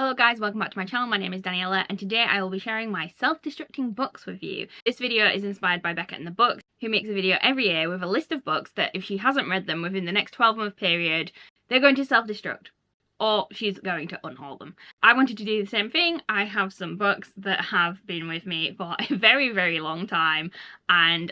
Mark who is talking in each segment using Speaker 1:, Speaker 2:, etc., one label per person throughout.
Speaker 1: Hello guys, welcome back to my channel. My name is Daniela and today I will be sharing my self-destructing books with you. This video is inspired by Becca and the Books, who makes a video every year with a list of books that if she hasn't read them within the next 12-month period, they're going to self-destruct. Or she's going to unhaul them. I wanted to do the same thing. I have some books that have been with me for a very, very long time and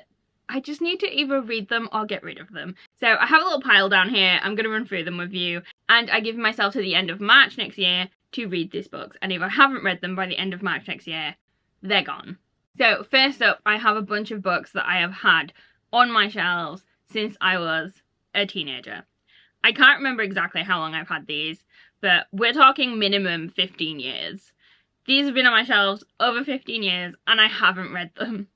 Speaker 1: I just need to either read them or get rid of them. So I have a little pile down here. I'm going to run through them with you. And I give myself to the end of March next year to read these books. And if I haven't read them by the end of March next year, they're gone. So first up, I have a bunch of books that I have had on my shelves since I was a teenager. I can't remember exactly how long I've had these, but we're talking minimum 15 years. These have been on my shelves over 15 years and I haven't read them.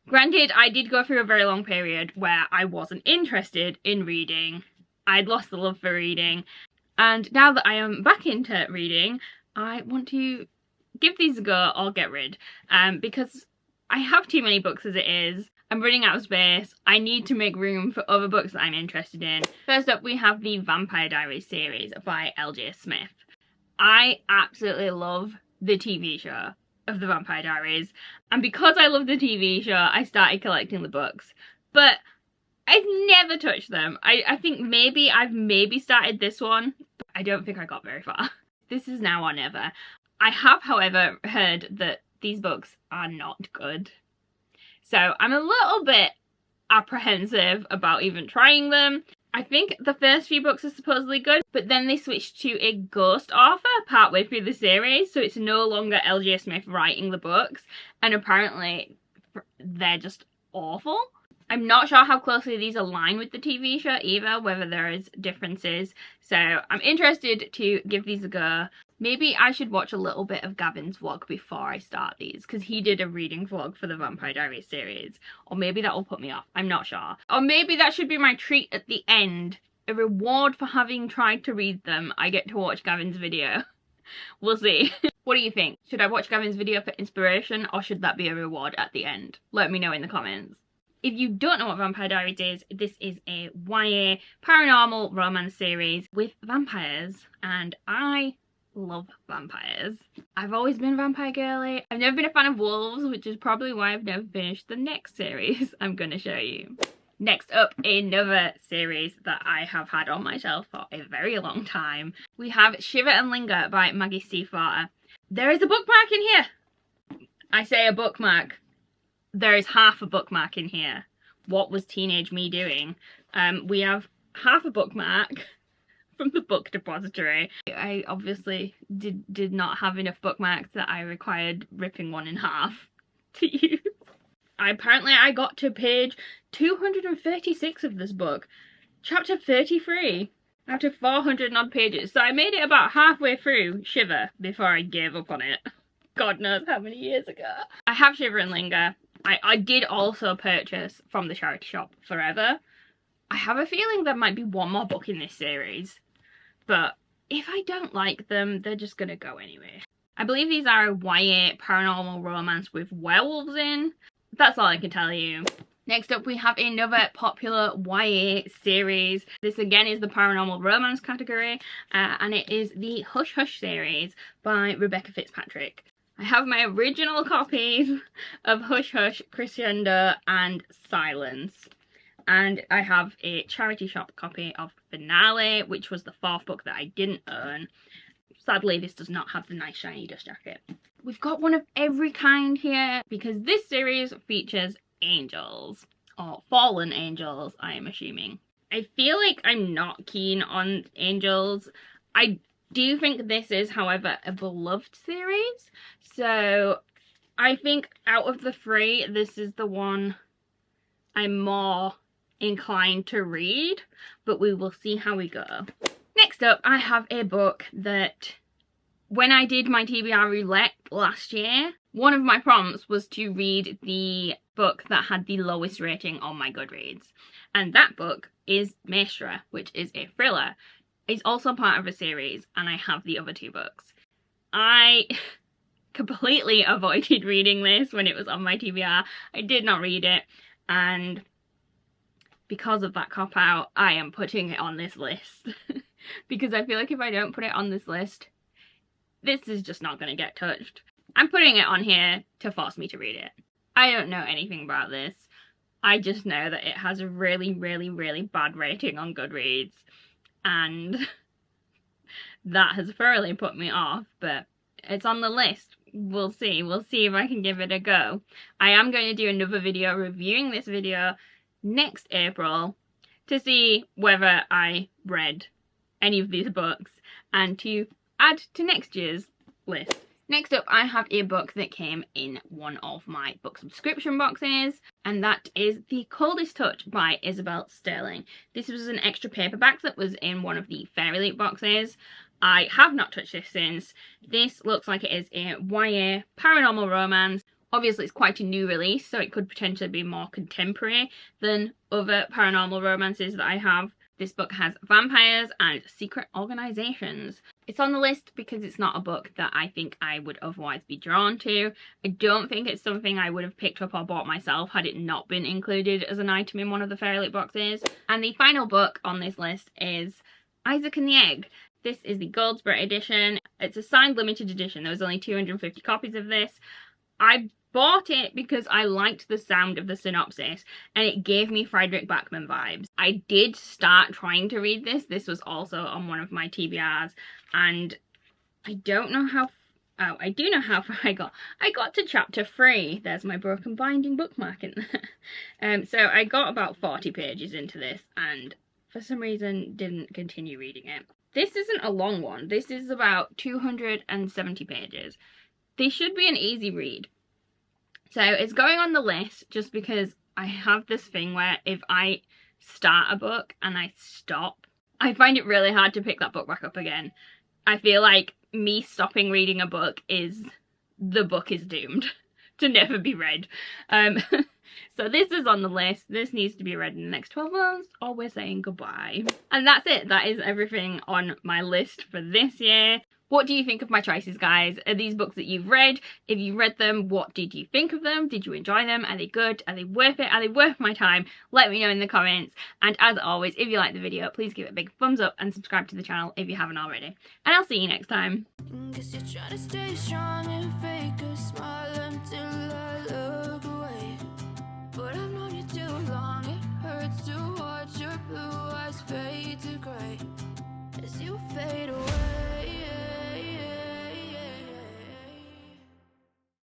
Speaker 1: Granted, I did go through a very long period where I wasn't interested in reading. I'd lost the love for reading. And now that I am back into reading, I want to give these a go or get rid. Because I have too many books as it is. I'm running out of space. I need to make room for other books that I'm interested in. First up, we have the Vampire Diaries series by L.J. Smith. I absolutely love the TV show of the Vampire Diaries, and because I love the TV show I started collecting the books, but I've never touched them. I think I've started this one, but I don't think I got very far. This is now or never. I have however heard that these books are not good, so I'm a little bit apprehensive about even trying them. I think the first few books are supposedly good, but then they switched to a ghost author partway through the series, so it's no longer L.J. Smith writing the books, and apparently they're just awful. I'm not sure how closely these align with the TV show either, whether there is differences, so I'm interested to give these a go. Maybe I should watch a little bit of Gavin's vlog before I start these, because he did a reading vlog for the Vampire Diaries series. Or maybe that will put me off, I'm not sure. Or maybe that should be my treat at the end. A reward for having tried to read them, I get to watch Gavin's video. We'll see. What do you think? Should I watch Gavin's video for inspiration, or should that be a reward at the end? Let me know in the comments. If you don't know what Vampire Diaries is, this is a YA paranormal romance series with vampires, and I love vampires. I've always been vampire girly. I've never been a fan of wolves, which is probably why I've never finished the next series I'm going to show you. Next up, another series that I have had on my shelf for a very long time. We have Shiver and Linger by Maggie Stiefvater. There is a bookmark in here. I say a bookmark. There is half a bookmark in here. What was teenage me doing? We have half a bookmark from the book depository. I obviously did not have enough bookmarks that I required ripping one in half to use. Apparently I got to page 236 of this book, chapter 33, out of 400 odd pages, so I made it about halfway through Shiver before I gave up on it. God knows how many years ago. I have Shiver and Linger. I did also purchase from the charity shop Forever. I have a feeling there might be one more book in this series, but if I don't like them, they're just gonna go anyway. I believe these are a YA paranormal romance with werewolves in. That's all I can tell you. Next up, we have another popular YA series. This again is the paranormal romance category, and it is the Hush Hush series by Rebecca Fitzpatrick. I have my original copies of Hush Hush, Crescendo and Silence. And I have a charity shop copy of Finale, which was the fourth book that I didn't own. Sadly, this does not have the nice shiny dust jacket. We've got one of every kind here, because this series features angels. Or fallen angels, I am assuming. I feel like I'm not keen on angels. I do think this is, however, a beloved series. So I think out of the three, this is the one I'm more inclined to read, but we will see how we go. Next up, I have a book that when I did my TBR roulette last year, one of my prompts was to read the book that had the lowest rating on my Goodreads. And that book is Maestra, which is a thriller. It's also part of a series, and I have the other two books. I completely avoided reading this when it was on my TBR. I did not read it, and because of that cop-out, I am putting it on this list. Because I feel like if I don't put it on this list, this is just not going to get touched. I'm putting it on here to force me to read it. I don't know anything about this. I just know that it has a really, really, really bad rating on Goodreads, and that has thoroughly put me off, but it's on the list. We'll see if I can give it a go. I am going to do another video reviewing this video next April to see whether I read any of these books and to add to next year's list. Next up, I have a book that came in one of my book subscription boxes, and that is The Coldest Touch by Isabel Sterling. This was an extra paperback that was in one of the Fairy boxes. I have not touched this since. This looks like it is a YA paranormal romance. Obviously, it's quite a new release, so it could potentially be more contemporary than other paranormal romances that I have. This book has vampires and secret organizations. It's on the list because it's not a book that I think I would otherwise be drawn to. I don't think it's something I would have picked up or bought myself had it not been included as an item in one of the Fairy boxes. And the final book on this list is Isaac and the Egg. This is the Goldsboro edition. It's a signed limited edition. There was only 250 copies of this. I bought it because I liked the sound of the synopsis and it gave me Frederick Backman vibes. I did start trying to read this. This was also on one of my TBRs, and I don't know how... Oh, I do know how far I got. I got to chapter 3. There's my broken binding bookmark in there. So I got about 40 pages into this and for some reason didn't continue reading it. This isn't a long one. This is about 270 pages. This should be an easy read. So it's going on the list just because I have this thing where if I start a book and I stop, I find it really hard to pick that book back up again. I feel like me stopping reading a book is, the book is doomed to never be read. So this is on the list. This needs to be read in the next 12 months or we're saying goodbye. And that's it. That is everything on my list for this year. What do you think of my choices, guys? Are these books that you've read? If you read them, what did you think of them? Did you enjoy them? Are they good? Are they worth it? Are they worth my time? Let me know in the comments. And as always, if you like the video, please give it a big thumbs up and subscribe to the channel if you haven't already. And I'll see you next time. Guess you're trying to stay strong and fake a smile until I look